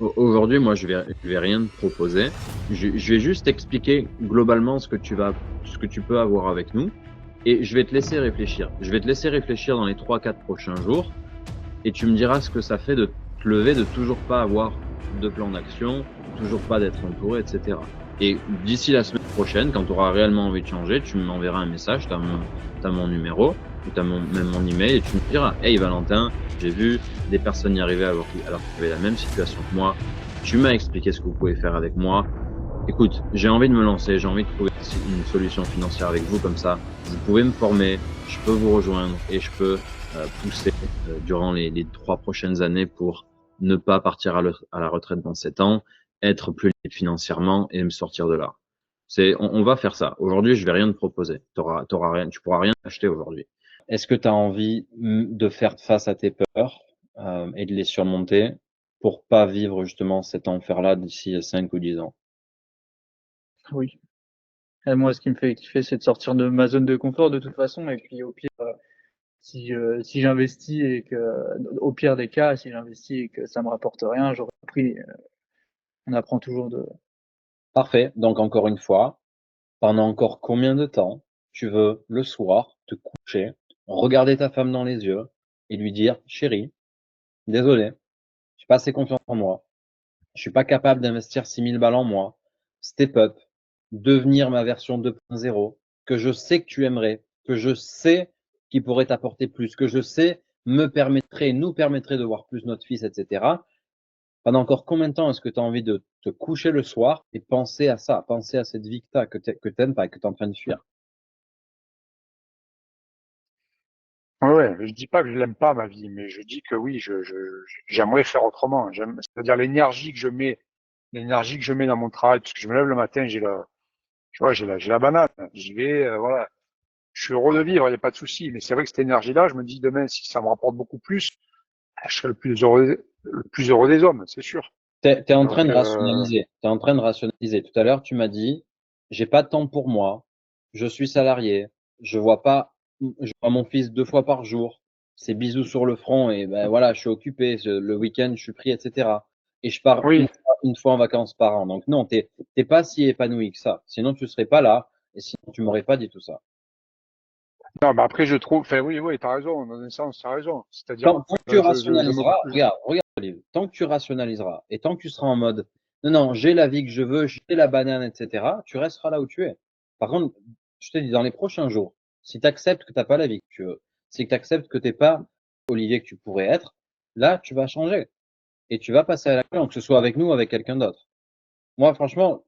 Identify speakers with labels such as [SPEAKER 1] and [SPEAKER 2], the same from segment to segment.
[SPEAKER 1] Aujourd'hui, moi, je vais rien te proposer. Je vais juste expliquer globalement ce que tu peux avoir avec nous, et je vais te laisser réfléchir. Je vais te laisser réfléchir dans les 3, 4 prochains jours, et tu me diras ce que ça fait de te lever, de toujours pas avoir de plan d'action, toujours pas d'être entouré, etc. Et d'ici la semaine prochaine, quand tu auras réellement envie de changer, tu m'enverras un message, t'as mon numéro, ou même mon email, et tu me diras, hey Valentin, j'ai vu des personnes y arriver alors qu'ils avaient la même situation que moi. Tu m'as expliqué ce que vous pouvez faire avec moi. Écoute, j'ai envie de me lancer, j'ai envie de trouver une solution financière avec vous, comme ça, vous pouvez me former, je peux vous rejoindre et je peux pousser durant les 3 prochaines années pour ne pas partir à la retraite dans 7 ans, être plus libre financièrement et me sortir de là. On va faire ça. Aujourd'hui, je vais rien te proposer. T'auras rien, tu pourras rien acheter aujourd'hui. Est-ce que tu as envie de faire face à tes peurs et de les surmonter pour pas vivre justement cet enfer-là d'ici 5 ou 10 ans?
[SPEAKER 2] Oui. Et moi, ce qui me fait kiffer, c'est de sortir de ma zone de confort de toute façon. Et puis au pire, si j'investis et que, au pire des cas, si j'investis et que ça me rapporte rien, j'aurais appris. On apprend toujours de.
[SPEAKER 1] Parfait. Donc encore une fois, pendant encore combien de temps tu veux le soir te coucher, regarder ta femme dans les yeux et lui dire, chérie, désolé, j'ai pas assez confiance en moi. Je suis pas capable d'investir 6 000 balles en moi. Step up, devenir ma version 2.0, que je sais que tu aimerais, que je sais qui pourrait t'apporter plus, que je sais nous permettrait de voir plus notre fils, etc. Pendant encore combien de temps est-ce que tu as envie de te coucher le soir et penser à ça, penser à cette vie que t'aimes pas et que tu es en train de fuir?
[SPEAKER 3] Ouais, ouais, je dis pas que je l'aime pas ma vie, mais je dis que oui, j'aimerais faire autrement. C'est-à-dire l'énergie que je mets dans mon travail, parce que je me lève le matin, tu vois, j'ai la banane, j'y vais, voilà. Je suis heureux de vivre, il n'y a pas de souci. Mais c'est vrai que cette énergie-là, je me dis demain, si ça me rapporte beaucoup plus, je serai le plus heureux des hommes, c'est sûr.
[SPEAKER 1] T'es en train
[SPEAKER 3] Donc,
[SPEAKER 1] de rationaliser. T'es en train de rationaliser. Tout à l'heure, tu m'as dit, j'ai pas de temps pour moi. Je suis salarié. Je vois mon fils 2 fois par jour. C'est bisous sur le front et ben voilà, je suis occupé. Le week-end, je suis pris, etc. Et je pars
[SPEAKER 3] oui.
[SPEAKER 1] une fois en vacances par an. Donc non, t'es pas si épanoui que ça. Sinon, tu serais pas là. Et sinon, tu m'aurais pas dit tout ça.
[SPEAKER 3] Non, mais après, je trouve, enfin, oui, oui, t'as raison, dans un sens, t'as raison. C'est-à-dire,
[SPEAKER 1] Tant que tu
[SPEAKER 3] je me,
[SPEAKER 1] rationaliseras, regarde, Olive, tant que tu rationaliseras et tant que tu seras en mode, non, non, j'ai la vie que je veux, j'ai la banane, etc., tu resteras là où tu es. Par contre, je te dis, dans les prochains jours, si tu acceptes que tu n'as pas la vie que tu veux, si tu acceptes que tu n'es pas Olivier que tu pourrais être, là, tu vas changer et tu vas passer à l'action, que ce soit avec nous ou avec quelqu'un d'autre. Moi, franchement,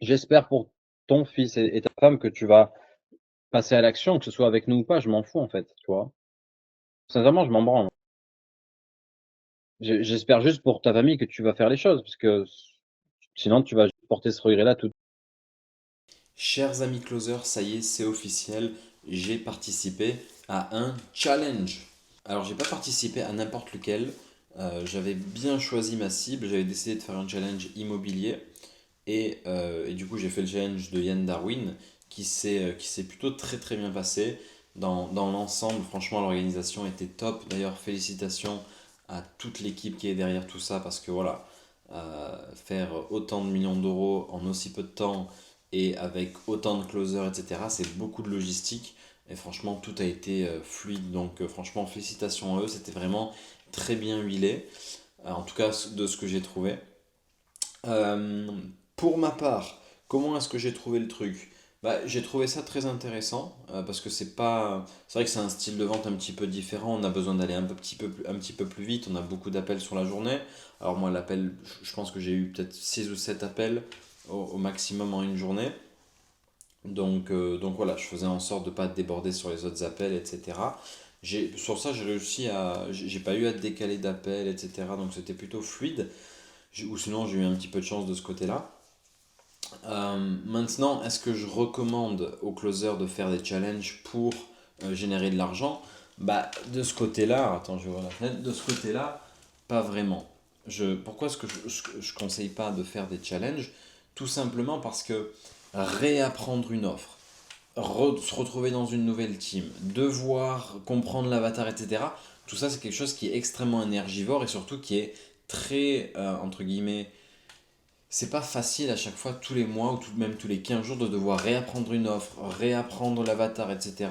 [SPEAKER 1] j'espère pour ton fils et ta femme que tu vas passer à l'action, que ce soit avec nous ou pas, je m'en fous en fait, tu vois. Sincèrement, je m'en branle. J'espère juste pour ta famille que tu vas faire les choses, parce que sinon tu vas juste porter ce regret-là tout.
[SPEAKER 4] Chers amis closers, ça y est, c'est officiel. J'ai participé à un challenge. Alors, j'ai pas participé à n'importe lequel. J'avais bien choisi ma cible. J'avais décidé de faire un challenge immobilier. Et du coup, j'ai fait le challenge de Yann Darwin qui s'est plutôt très très bien passé. Dans l'ensemble, franchement, l'organisation était top. D'ailleurs, félicitations à toute l'équipe qui est derrière tout ça parce que voilà, faire autant de millions d'euros en aussi peu de temps et avec autant de closers, etc., c'est beaucoup de logistique. Et franchement, tout a été fluide. Donc, franchement, félicitations à eux. C'était vraiment très bien huilé, en tout cas de ce que j'ai trouvé. Euh, pour ma part, comment est-ce que j'ai trouvé le truc? Bah, j'ai trouvé ça très intéressant parce que c'est vrai que c'est un style de vente un petit peu différent. On a besoin d'aller un petit peu plus vite. On a beaucoup d'appels sur la journée. Alors moi, je pense que j'ai eu peut-être 6 ou 7 appels au maximum en une journée. Donc voilà, je faisais en sorte de ne pas déborder sur les autres appels, etc. Sur ça, j'ai pas eu à décaler d'appels, etc. Donc c'était plutôt fluide. Ou sinon, j'ai eu un petit peu de chance de ce côté-là. Maintenant, est-ce que je recommande aux closers de faire des challenges pour générer de l'argent? Bah, de ce côté-là, attends, je vais voir la fenêtre. De ce côté-là, pas vraiment. Pourquoi est-ce que je conseille pas de faire des challenges? Tout simplement parce que réapprendre une offre, se retrouver dans une nouvelle team, devoir comprendre l'avatar, etc. Tout ça, c'est quelque chose qui est extrêmement énergivore et surtout qui est très, entre guillemets, c'est pas facile à chaque fois, tous les mois ou même tous les 15 jours, de devoir réapprendre une offre, réapprendre l'avatar, etc.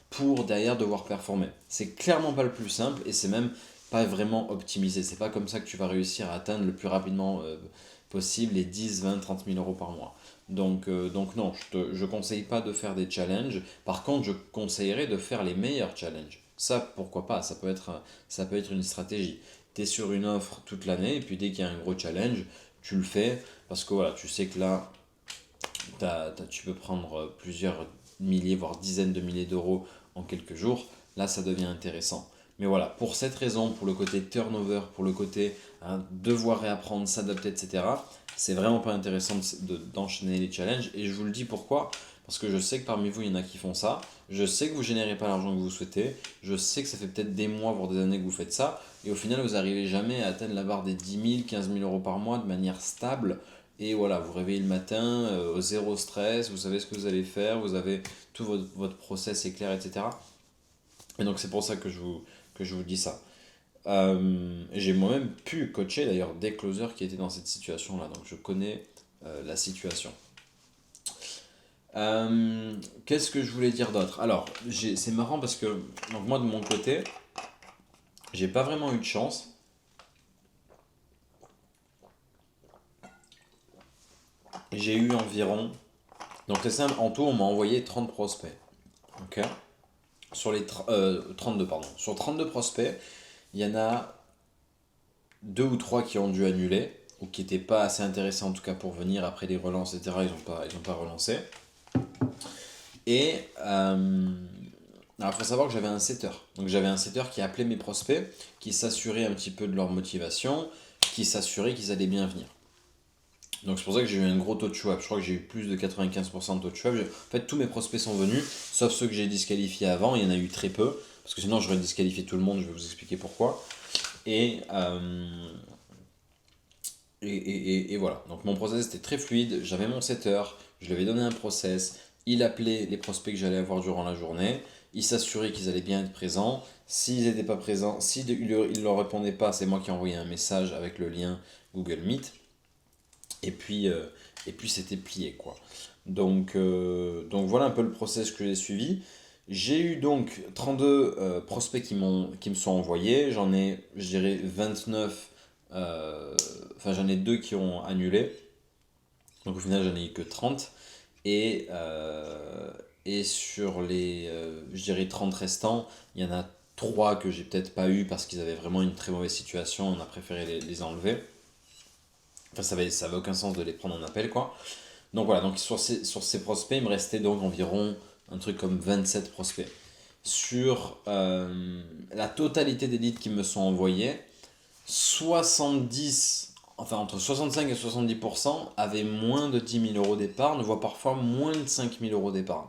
[SPEAKER 4] pour derrière devoir performer. C'est clairement pas le plus simple et c'est même pas vraiment optimisé. C'est pas comme ça que tu vas réussir à atteindre le plus rapidement possible les 10, 20, 30 000 euros par mois. Donc non, je conseille pas de faire des challenges. Par contre, je conseillerais de faire les meilleurs challenges. Ça, pourquoi pas, ça peut être une stratégie. Tu es sur une offre toute l'année et puis dès qu'il y a un gros challenge, tu le fais parce que voilà, tu sais que là, tu peux prendre plusieurs milliers, voire dizaines de milliers d'euros en quelques jours. Là, ça devient intéressant. Mais voilà, pour cette raison, pour le côté turnover, pour le côté devoir réapprendre, s'adapter, etc., c'est vraiment pas intéressant d'enchaîner les challenges. Et je vous le dis pourquoi. Parce que je sais que parmi vous, il y en a qui font ça. Je sais que vous ne générez pas l'argent que vous souhaitez. Je sais que ça fait peut-être des mois, voire des années que vous faites ça. Et au final, vous n'arrivez jamais à atteindre la barre des 10 000, 15 000 euros par mois de manière stable. Et voilà, vous réveillez le matin, zéro stress, vous savez ce que vous allez faire, vous avez tout votre process est clair, etc. Et donc c'est pour ça que je vous dis ça. J'ai moi-même pu coacher d'ailleurs des closers qui étaient dans cette situation-là, donc je connais la situation. Qu'est-ce que je voulais dire d'autre? Alors, c'est marrant parce que donc moi de mon côté, j'ai pas vraiment eu de chance. J'ai eu environ, donc c'est simple, en tout on m'a envoyé 30 prospects. Ok? Sur les 32, pardon. Sur 32 prospects, il y en a 2 ou 3 qui ont dû annuler, ou qui n'étaient pas assez intéressés en tout cas pour venir après les relances, etc. Ils ont pas relancé. Et alors il faut savoir que j'avais un setter. Donc j'avais un setter qui appelait mes prospects, qui s'assurait un petit peu de leur motivation, qui s'assurait qu'ils allaient bien venir. Donc c'est pour ça que j'ai eu un gros taux de choix. Je crois que j'ai eu plus de 95% de taux de choix. En fait, tous mes prospects sont venus, sauf ceux que j'ai disqualifiés avant. Il y en a eu très peu, parce que sinon j'aurais disqualifié tout le monde. Je vais vous expliquer pourquoi. Et voilà. Donc mon process était très fluide. J'avais mon setter, je lui avais donné un process. Il appelait les prospects que j'allais avoir durant la journée. Il s'assurait qu'ils allaient bien être présents. S'ils n'étaient pas présents, s'ils ne leur répondaient pas, c'est moi qui envoyais un message avec le lien Google Meet. Et puis c'était plié, quoi. Donc voilà un peu le process que j'ai suivi. J'ai eu donc 32 prospects qui me sont envoyés. J'en ai, je dirais, 29. Enfin, j'en ai 2 qui ont annulé. Donc au final, j'en ai eu que 30. Et sur les, je dirais, 30 restants, il y en a 3 que j'ai peut-être pas eu parce qu'ils avaient vraiment une très mauvaise situation. On a préféré les enlever. Enfin, ça avait aucun sens de les prendre en appel, quoi. Donc voilà, donc sur ces prospects, il me restait donc environ un truc comme 27 prospects. Sur la totalité des leads qui me sont envoyés, 70, enfin entre 65 et 70% avaient moins de 10 000 euros d'épargne, voire parfois moins de 5 000 euros d'épargne.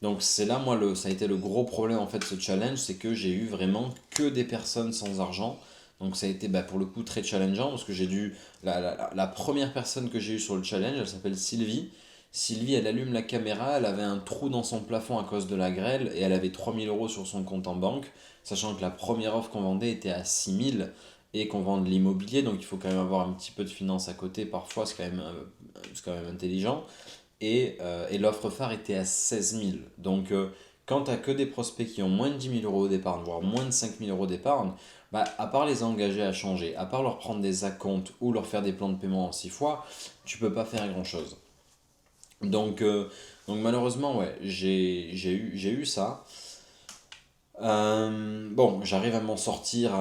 [SPEAKER 4] Donc c'est là, moi, ça a été le gros problème en fait, ce challenge, c'est que j'ai eu vraiment que des personnes sans argent. Donc ça a été pour le coup très challengeant parce que j'ai dû... La première personne que j'ai eue sur le challenge, elle s'appelle Sylvie. Sylvie, elle allume la caméra, elle avait un trou dans son plafond à cause de la grêle et elle avait 3 000 euros sur son compte en banque, sachant que la première offre qu'on vendait était à 6 000 et qu'on vend de l'immobilier, donc il faut quand même avoir un petit peu de finance à côté, parfois c'est quand même intelligent. Et l'offre phare était à 16 000. Donc quand tu n'as que des prospects qui ont moins de 10 000 euros d'épargne, voire moins de 5 000 euros d'épargne, à part les engager à changer, à part leur prendre des acomptes ou leur faire des plans de paiement en 6 fois, tu peux pas faire grand chose. Donc malheureusement, ouais, j'ai eu ça. Bon, j'arrive à m'en sortir.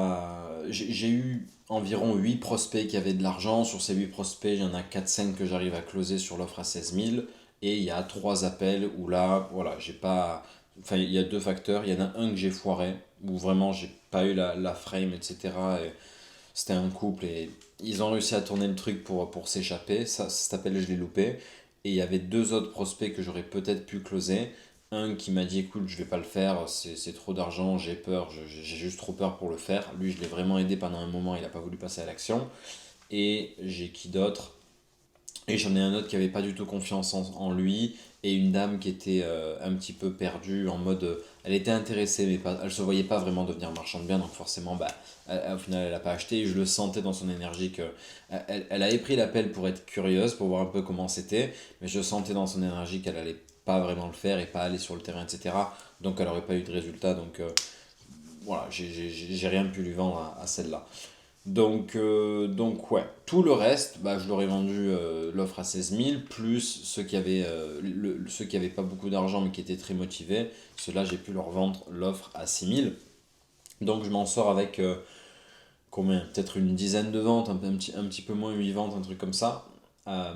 [SPEAKER 4] J'ai eu environ 8 prospects qui avaient de l'argent. Sur ces 8 prospects, il y en a 4-5 que j'arrive à closer sur l'offre à 16 000. Et il y a 3 appels où là, voilà, j'ai pas. Enfin, il y a 2 facteurs. Il y en a un que j'ai foiré, où vraiment j'ai pas eu la frame, etc. Et c'était un couple et ils ont réussi à tourner le truc pour s'échapper. Ça s'appelle je l'ai loupé. Et il y avait 2 autres prospects que j'aurais peut-être pu closer. Un qui m'a dit écoute, je vais pas le faire, c'est trop d'argent, j'ai peur, j'ai juste trop peur pour le faire. Lui, je l'ai vraiment aidé pendant un moment, il a pas voulu passer à l'action. Et j'ai qui d'autre? Et j'en ai un autre qui avait pas du tout confiance en lui, et une dame qui était un petit peu perdue, en mode, elle était intéressée, mais pas, elle se voyait pas vraiment devenir marchande de biens, donc forcément, bah, au final, elle a pas acheté, et je le sentais dans son énergie que elle avait pris l'appel pour être curieuse, pour voir un peu comment c'était, mais je sentais dans son énergie qu'elle allait pas vraiment le faire, et pas aller sur le terrain, etc. Donc elle aurait pas eu de résultat, donc voilà, j'ai rien pu lui vendre à celle-là. Donc ouais, tout le reste, bah, je leur ai vendu l'offre à 16 000, plus ceux qui avaient pas beaucoup d'argent mais qui étaient très motivés, ceux-là j'ai pu leur vendre l'offre à 6 000. Donc je m'en sors avec combien? Peut-être une dizaine de ventes, un petit peu moins 8 ventes, un truc comme ça. Euh,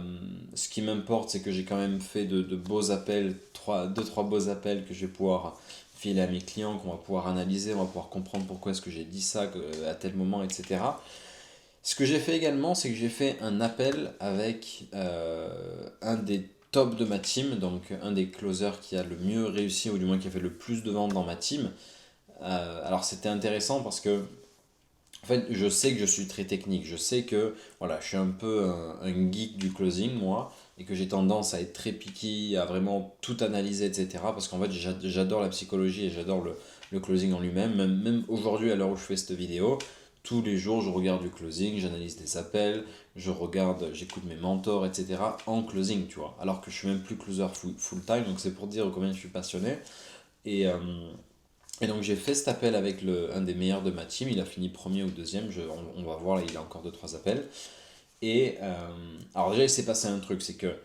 [SPEAKER 4] Ce qui m'importe, c'est que j'ai quand même fait de beaux appels, 2-3 beaux appels que je vais pouvoir filer à mes clients, qu'on va pouvoir analyser, on va pouvoir comprendre pourquoi est-ce que j'ai dit ça à tel moment, etc. Ce que j'ai fait également, c'est que j'ai fait un appel avec un des tops de ma team, donc un des closers qui a le mieux réussi, ou du moins qui a fait le plus de ventes dans ma team. Alors c'était intéressant parce que en fait, je sais que je suis très technique. Je sais que voilà, je suis un peu un geek du closing, moi, et que j'ai tendance à être très picky, à vraiment tout analyser, etc. Parce qu'en fait, j'adore la psychologie et j'adore le closing en lui-même. Même aujourd'hui, à l'heure où je fais cette vidéo, tous les jours, je regarde du closing, j'analyse des appels, j'écoute mes mentors, etc. en closing, tu vois. Alors que je suis même plus closer full time, donc c'est pour dire combien je suis passionné. Et, euh, et donc j'ai fait cet appel avec un des meilleurs de ma team, il a fini premier ou deuxième, on va voir, là il a encore deux trois appels. Alors déjà il s'est passé un truc, c'est que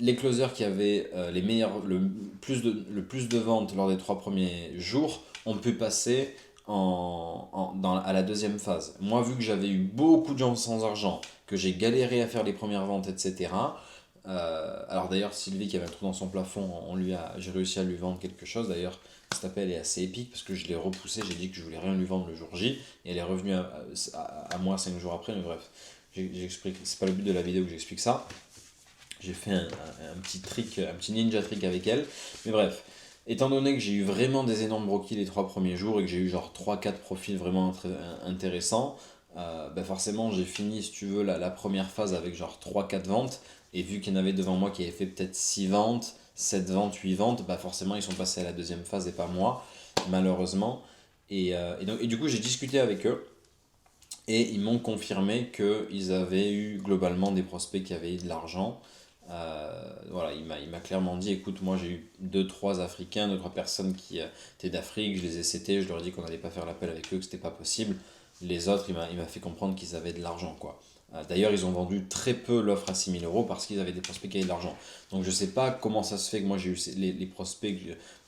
[SPEAKER 4] les closers qui avaient le plus de ventes lors des 3 premiers jours ont pu passer à la deuxième phase. Moi vu que j'avais eu beaucoup de gens sans argent, que j'ai galéré à faire les premières ventes, etc. Alors d'ailleurs Sylvie qui avait un trou dans son plafond, j'ai réussi à lui vendre quelque chose. D'ailleurs cet appel est assez épique parce que je l'ai repoussé, j'ai dit que je voulais rien lui vendre le jour J et elle est revenue à moi 5 jours après. Mais bref, j'explique, c'est pas le but de la vidéo que j'explique ça. J'ai fait un petit trick, un petit ninja trick avec elle. Mais bref, étant donné que j'ai eu vraiment des énormes brokis les 3 premiers jours et que j'ai eu genre 3-4 profils vraiment intéressants, bah forcément j'ai fini, si tu veux, la première phase avec genre 3-4 ventes. Et vu qu'il y en avait devant moi qui avaient fait peut-être 6 ventes, 7 ventes, 8 ventes, bah forcément ils sont passés à la deuxième phase et pas moi, malheureusement. Et du coup j'ai discuté avec eux. Et ils m'ont confirmé qu'ils avaient eu globalement des prospects qui avaient eu de l'argent. Voilà, il m'a clairement dit, écoute, moi j'ai eu deux trois Africains, deux trois personnes qui étaient d'Afrique, je les ai cités, je leur ai dit qu'on n'allait pas faire l'appel avec eux, que c'était pas possible. Les autres, il m'a fait comprendre qu'ils avaient de l'argent, quoi. D'ailleurs, ils ont vendu très peu l'offre à 6 000 € parce qu'ils avaient des prospects qui avaient de l'argent. Donc je sais pas comment ça se fait que moi j'ai eu les prospects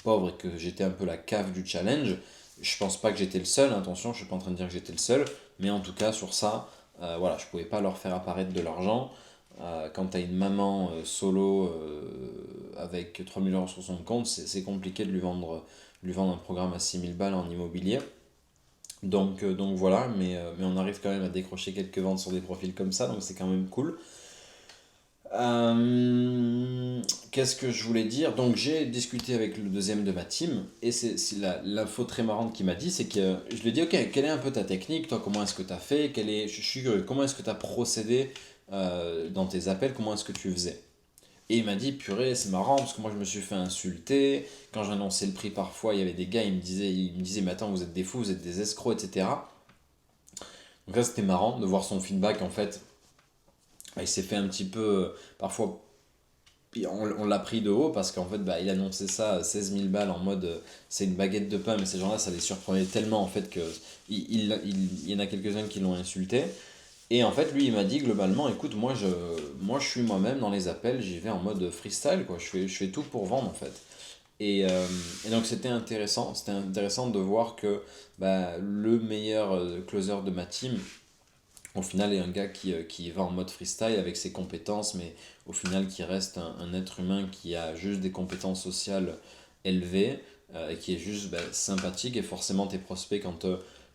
[SPEAKER 4] pauvres et que j'étais un peu la cave du challenge. Je pense pas que j'étais le seul, attention, je suis pas en train de dire que j'étais le seul, mais en tout cas sur ça, voilà, je pouvais pas leur faire apparaître de l'argent. Quand tu as une maman solo avec 3 000 € sur son compte, c'est compliqué de lui vendre un programme à 6 000 balles en immobilier. Donc voilà, mais on arrive quand même à décrocher quelques ventes sur des profils comme ça, donc c'est quand même cool. Qu'est-ce que je voulais dire? Donc j'ai discuté avec le deuxième de ma team et c'est l'info très marrante qu'il m'a dit, c'est que je lui ai dit ok, quelle est un peu ta technique, toi comment est-ce que tu as fait, je suis curieux, comment est-ce que tu as procédé dans tes appels, comment est-ce que tu faisais? Et il m'a dit purée c'est marrant parce que moi je me suis fait insulter, quand j'annonçais le prix parfois il y avait des gars ils me disaient mais attends vous êtes des fous, vous êtes des escrocs etc. Donc là c'était marrant de voir son feedback en fait. Il s'est fait un petit peu parfois puis on l'a pris de haut parce qu'en fait, bah, il annonçait ça à 16 000 balles en mode c'est une baguette de pain, mais ces gens-là, ça les surprenait tellement en fait que il y en a quelques-uns qui l'ont insulté. Et en fait, lui, il m'a dit globalement, écoute, moi je suis moi-même dans les appels, j'y vais en mode freestyle, quoi. Je fais tout pour vendre en fait. Et donc c'était intéressant de voir que bah, le meilleur closer de ma team, au final, est un gars qui va en mode freestyle avec ses compétences, mais au final, qui reste un être humain qui a juste des compétences sociales élevées, et qui est juste bah, sympathique. Et forcément, tes prospects, quand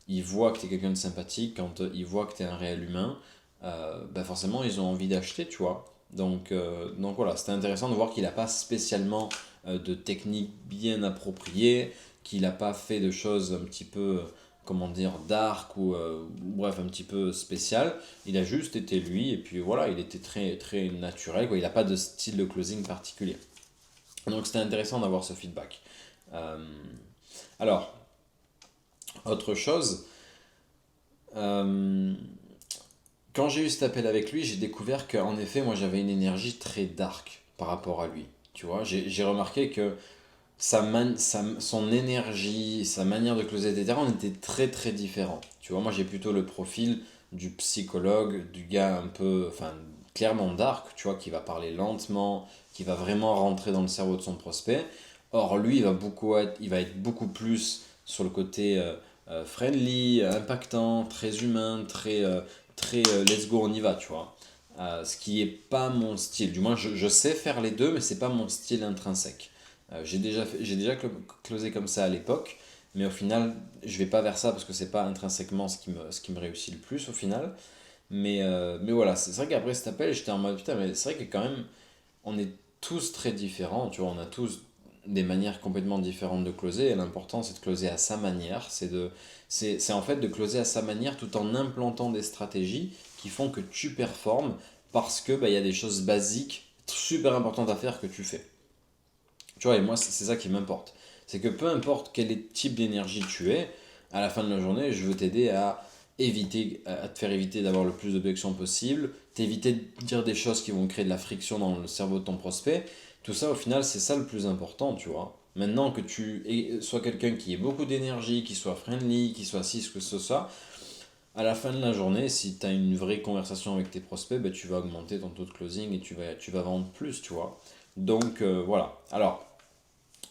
[SPEAKER 4] ils voient que tu es quelqu'un de sympathique, quand ils voient que tu es un réel humain, bah forcément, ils ont envie d'acheter, tu vois. Donc voilà, c'était intéressant de voir qu'il n'a pas spécialement de technique bien appropriée, qu'il n'a pas fait de choses un petit peu comment dire, dark ou bref, un petit peu spécial. Il a juste été lui, et puis voilà, il était très, très naturel, quoi. Il n'a pas de style de closing particulier. Donc c'était intéressant d'avoir ce feedback. Euh, alors, autre chose, euh, quand j'ai eu cet appel avec lui, j'ai découvert qu'en effet, moi j'avais une énergie très dark par rapport à lui. Tu vois, j'ai remarqué que son énergie, sa manière de closer, etc., on était très très différents. Tu vois, moi j'ai plutôt le profil du psychologue, du gars un peu, enfin, clairement dark, tu vois, qui va parler lentement, qui va vraiment rentrer dans le cerveau de son prospect. Or, lui, il va être beaucoup plus sur le côté friendly, impactant, très humain, très let's go, on y va, tu vois. Ce qui est pas mon style. Du moins, je sais faire les deux, mais c'est pas mon style intrinsèque. J'ai déjà closé comme ça à l'époque, mais au final, je vais pas vers ça parce que c'est pas intrinsèquement ce qui me réussit le plus au final. Mais voilà, c'est vrai qu'après cet appel, j'étais en mode putain, mais c'est vrai que quand même, on est tous très différents, tu vois, on a tous des manières complètement différentes de closer, et l'important c'est de closer à sa manière, c'est en fait de closer à sa manière tout en implantant des stratégies qui font que tu performes parce que bah, y a des choses basiques super importantes à faire que tu fais. Tu vois, et moi, c'est ça qui m'importe. C'est que peu importe quel type d'énergie tu es, à la fin de la journée, je veux t'aider à te faire éviter d'avoir le plus d'objections possible, t'éviter de dire des choses qui vont créer de la friction dans le cerveau de ton prospect. Tout ça, au final, c'est ça le plus important, tu vois. Maintenant que sois quelqu'un qui ait beaucoup d'énergie, qui soit friendly, qui soit ci, ce que ce soit, à la fin de la journée, si tu as une vraie conversation avec tes prospects, ben, tu vas augmenter ton taux de closing et tu vas vendre plus, tu vois. Donc voilà. Alors,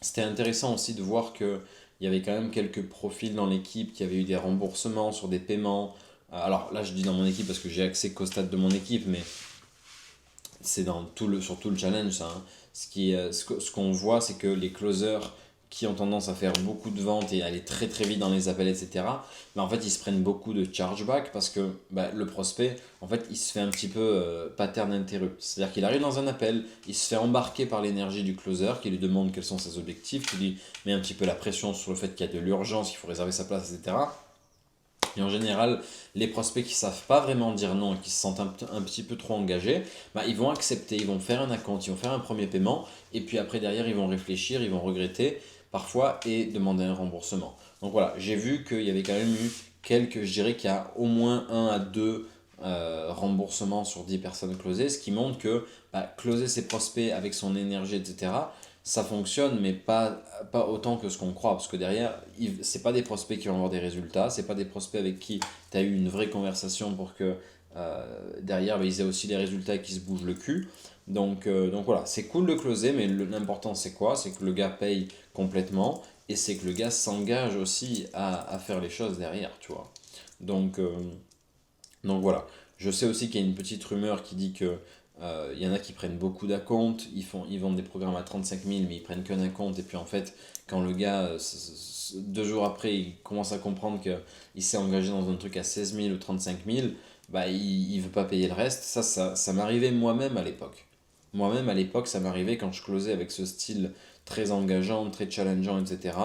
[SPEAKER 4] c'était intéressant aussi de voir qu'il y avait quand même quelques profils dans l'équipe qui avaient eu des remboursements sur des paiements. Alors là, je dis dans mon équipe parce que j'ai accès qu'au stade de mon équipe, mais c'est sur tout le challenge, ça, hein. Ce qu'on voit, c'est que les closers qui ont tendance à faire beaucoup de ventes et aller très très vite dans les appels, etc., en fait, ils se prennent beaucoup de chargeback parce que bah, le prospect, en fait, il se fait un petit peu pattern interrupt. C'est-à-dire qu'il arrive dans un appel, il se fait embarquer par l'énergie du closer qui lui demande quels sont ses objectifs, qui lui met un petit peu la pression sur le fait qu'il y a de l'urgence, qu'il faut réserver sa place, etc. Et en général, les prospects qui savent pas vraiment dire non et qui se sentent un petit peu trop engagés, bah, ils vont accepter, ils vont faire un acompte, ils vont faire un premier paiement, et puis après derrière ils vont réfléchir, ils vont regretter parfois et demander un remboursement. Donc voilà, j'ai vu qu'il y avait quand même eu je dirais qu'il y a au moins un à deux remboursements sur 10 personnes closées, ce qui montre que bah, closer ses prospects avec son énergie, etc., ça fonctionne, mais pas autant que ce qu'on croit. Parce que derrière, c'est pas des prospects qui vont avoir des résultats, c'est pas des prospects avec qui tu as eu une vraie conversation pour que derrière, bah, ils aient aussi des résultats et qu'ils se bougent le cul. Donc voilà, c'est cool de closer, mais l'important c'est quoi? C'est que le gars paye complètement et c'est que le gars s'engage aussi à faire les choses derrière, tu vois. Donc, euh, donc voilà. Je sais aussi qu'il y a une petite rumeur qui dit que il y en a qui prennent beaucoup d'acomptes, ils vendent des programmes à 35 000 mais ils prennent qu'un acompte et puis en fait quand le gars 2 jours après il commence à comprendre qu'il s'est engagé dans un truc à 16 000 ou 35 000, bah il veut pas payer le reste. Ça m'arrivait moi-même à l'époque. Moi-même à l'époque ça m'arrivait quand je closais avec ce style très engageant, très challengeant, etc.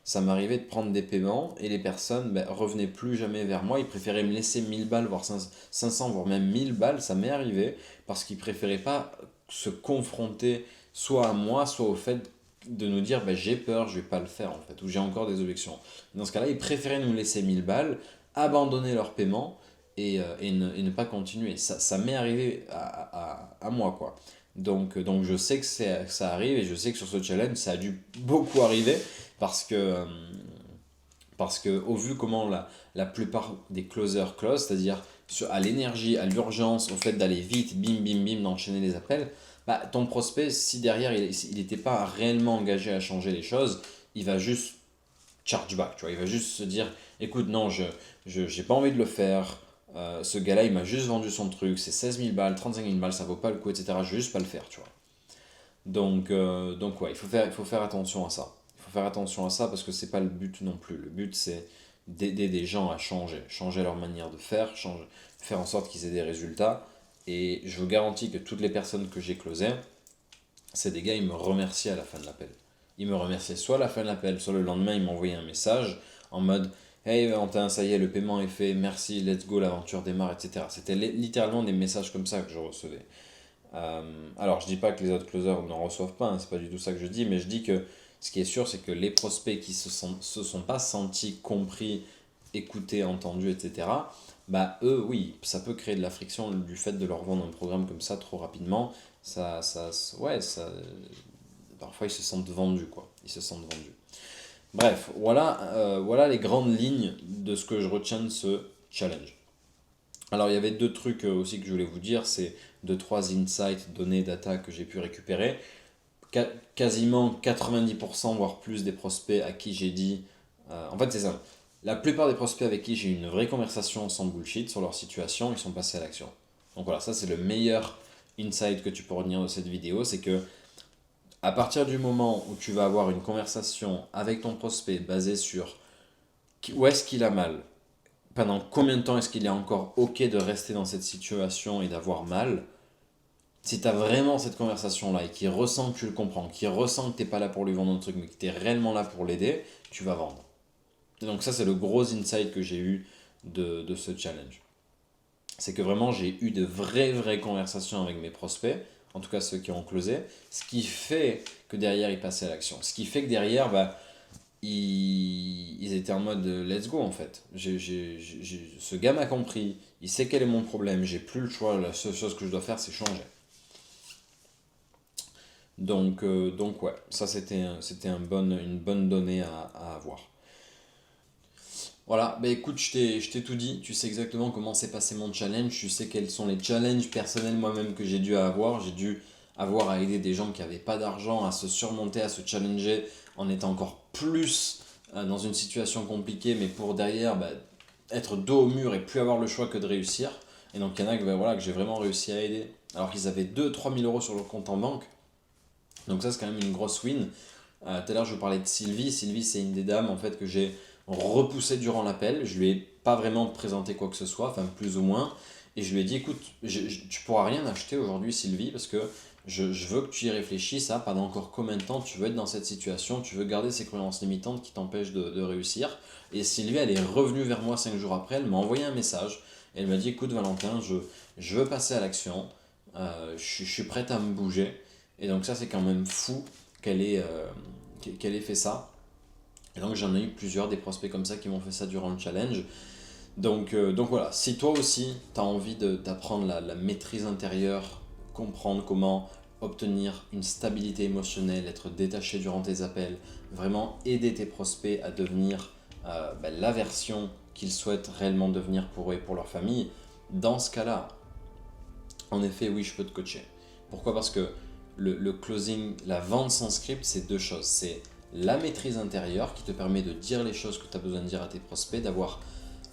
[SPEAKER 4] Ça m'arrivait de prendre des paiements et les personnes ben, revenaient plus jamais vers moi. Ils préféraient me laisser 1000 balles, voire 500, voire même 1000 balles. Ça m'est arrivé parce qu'ils préféraient pas se confronter soit à moi, soit au fait de nous dire ben, j'ai peur, je vais pas le faire en fait, ou j'ai encore des objections. Dans ce cas-là, ils préféraient nous laisser 1000 balles, abandonner leur paiement et ne pas continuer. Ça m'est arrivé à moi quoi. Donc je sais que ça arrive et je sais que sur ce challenge ça a dû beaucoup arriver parce que au vu comment la plupart des closers closent, c'est-à-dire à l'énergie, à l'urgence, au fait d'aller vite, bim bim bim, d'enchaîner les appels, bah, ton prospect, si derrière il n'était pas réellement engagé à changer les choses, il va juste chargeback, tu vois, il va juste se dire, écoute, non, j'ai pas envie de le faire, ce gars-là, il m'a juste vendu son truc, c'est 16 000 balles, 35 000 balles, ça vaut pas le coup, etc. Je vais juste pas le faire, tu vois. Donc ouais, il faut faire attention à ça. Il faut faire attention à ça parce que c'est pas le but non plus. Le but c'est d'aider des gens à changer leur manière de faire, faire en sorte qu'ils aient des résultats. Et je vous garantis que toutes les personnes que j'ai closées, c'est des gars, ils me remerciaient à la fin de l'appel. Ils me remerciaient soit à la fin de l'appel, soit le lendemain, ils m'envoyaient un message en mode Hey Valentin, ça y est, le paiement est fait, merci, let's go, l'aventure démarre, etc. C'était littéralement des messages comme ça que je recevais. Alors, je dis pas que les autres closers n'en reçoivent pas, hein, c'est pas du tout ça que je dis, mais je dis que ce qui est sûr, c'est que les prospects qui se sont pas sentis compris, écoutés, entendus, etc., bah eux, oui, ça peut créer de la friction du fait de leur vendre un programme comme ça trop rapidement. Ouais, parfois ils se sentent vendus, quoi. Ils se sentent vendus. Bref, voilà les grandes lignes de ce que je retiens de ce challenge. Alors, il y avait deux trucs aussi que je voulais vous dire, c'est 2-3 insights, données, data que j'ai pu récupérer. Quasiment 90% voire plus des prospects à qui j'ai dit... en fait, c'est ça. La plupart des prospects avec qui j'ai eu une vraie conversation sans bullshit sur leur situation, ils sont passés à l'action. Donc voilà, ça c'est le meilleur insight que tu peux retenir de cette vidéo, c'est que à partir du moment où tu vas avoir une conversation avec ton prospect basée sur où est-ce qu'il a mal, pendant combien de temps est-ce qu'il est encore ok de rester dans cette situation et d'avoir mal, si tu as vraiment cette conversation-là et qu'il ressent que tu le comprends, qu'il ressent que tu n'es pas là pour lui vendre un truc, mais que tu es réellement là pour l'aider, tu vas vendre. Et donc ça, c'est le gros insight que j'ai eu de ce challenge. C'est que vraiment, j'ai eu de vraies conversations avec mes prospects, en tout cas ceux qui ont closé, ce qui fait que derrière, ils passaient à l'action. Ce qui fait que derrière, bah, ils étaient en mode let's go en fait. Ce gars m'a compris, il sait quel est mon problème, j'ai plus le choix, la seule chose que je dois faire, c'est changer. Donc ouais, ça c'était une bonne donnée à avoir. Voilà, bah écoute, je t'ai tout dit, tu sais exactement comment s'est passé mon challenge, tu sais quels sont les challenges personnels moi-même que j'ai dû avoir. J'ai dû avoir à aider des gens qui n'avaient pas d'argent à se surmonter, à se challenger en étant encore plus dans une situation compliquée, mais pour derrière bah, être dos au mur et plus avoir le choix que de réussir. Et donc il y en a que j'ai vraiment réussi à aider, alors qu'ils avaient 2-3 000 euros sur leur compte en banque. Donc ça c'est quand même une grosse win. Tout à l'heure je vous parlais de Sylvie. Sylvie c'est une des dames en fait que j'ai repoussé durant l'appel. Je lui ai pas vraiment présenté quoi que ce soit, enfin plus ou moins. Et je lui ai dit écoute, tu pourras rien acheter aujourd'hui Sylvie parce que je veux que tu y réfléchisses à pendant encore combien de temps tu veux être dans cette situation, tu veux garder ces croyances limitantes qui t'empêchent de réussir. Et Sylvie elle est revenue vers moi 5 jours après, elle m'a envoyé un message. Et elle m'a dit écoute Valentin, je veux passer à l'action, je suis prête à me bouger. Et donc ça c'est quand même fou qu'elle ait fait ça. Et donc j'en ai eu plusieurs des prospects comme ça qui m'ont fait ça durant le challenge. Donc voilà, si toi aussi tu as envie d'apprendre la maîtrise intérieure, comprendre comment obtenir une stabilité émotionnelle, être détaché durant tes appels, vraiment aider tes prospects à devenir la version qu'ils souhaitent réellement devenir pour eux et pour leur famille, dans ce cas-là, en effet oui je peux te coacher. Pourquoi ? Parce que le closing, la vente sans script, c'est deux choses. C'est la maîtrise intérieure qui te permet de dire les choses que tu as besoin de dire à tes prospects, d'avoir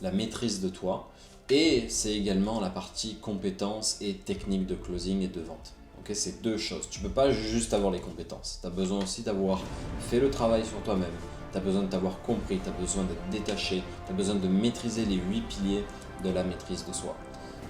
[SPEAKER 4] la maîtrise de toi. Et c'est également la partie compétences et techniques de closing et de vente. Okay, c'est deux choses. Tu ne peux pas juste avoir les compétences. Tu as besoin aussi d'avoir fait le travail sur toi-même. Tu as besoin de t'avoir compris, tu as besoin d'être détaché, tu as besoin de maîtriser les 8 piliers de la maîtrise de soi.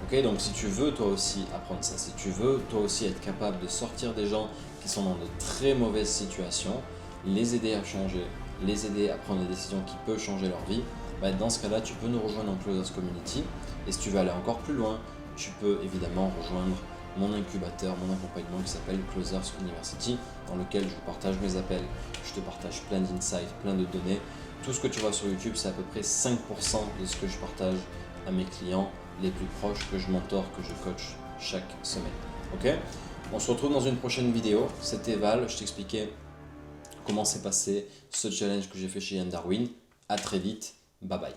[SPEAKER 4] Okay, donc si tu veux toi aussi apprendre ça, si tu veux toi aussi être capable de sortir des gens qui sont dans de très mauvaises situations, les aider à changer, les aider à prendre des décisions qui peuvent changer leur vie, bah dans ce cas-là, tu peux nous rejoindre en Closers Community. Et si tu veux aller encore plus loin, tu peux évidemment rejoindre mon incubateur, mon accompagnement qui s'appelle Closers University, dans lequel je vous partage mes appels, je te partage plein d'insights, plein de données. Tout ce que tu vois sur YouTube, c'est à peu près 5% de ce que je partage à mes clients les plus proches, que je mentor, que je coach chaque semaine. Ok ? On se retrouve dans une prochaine vidéo. C'était Val, je t'expliquais comment s'est passé ce challenge que j'ai fait chez Yann Darwin. À très vite, bye bye.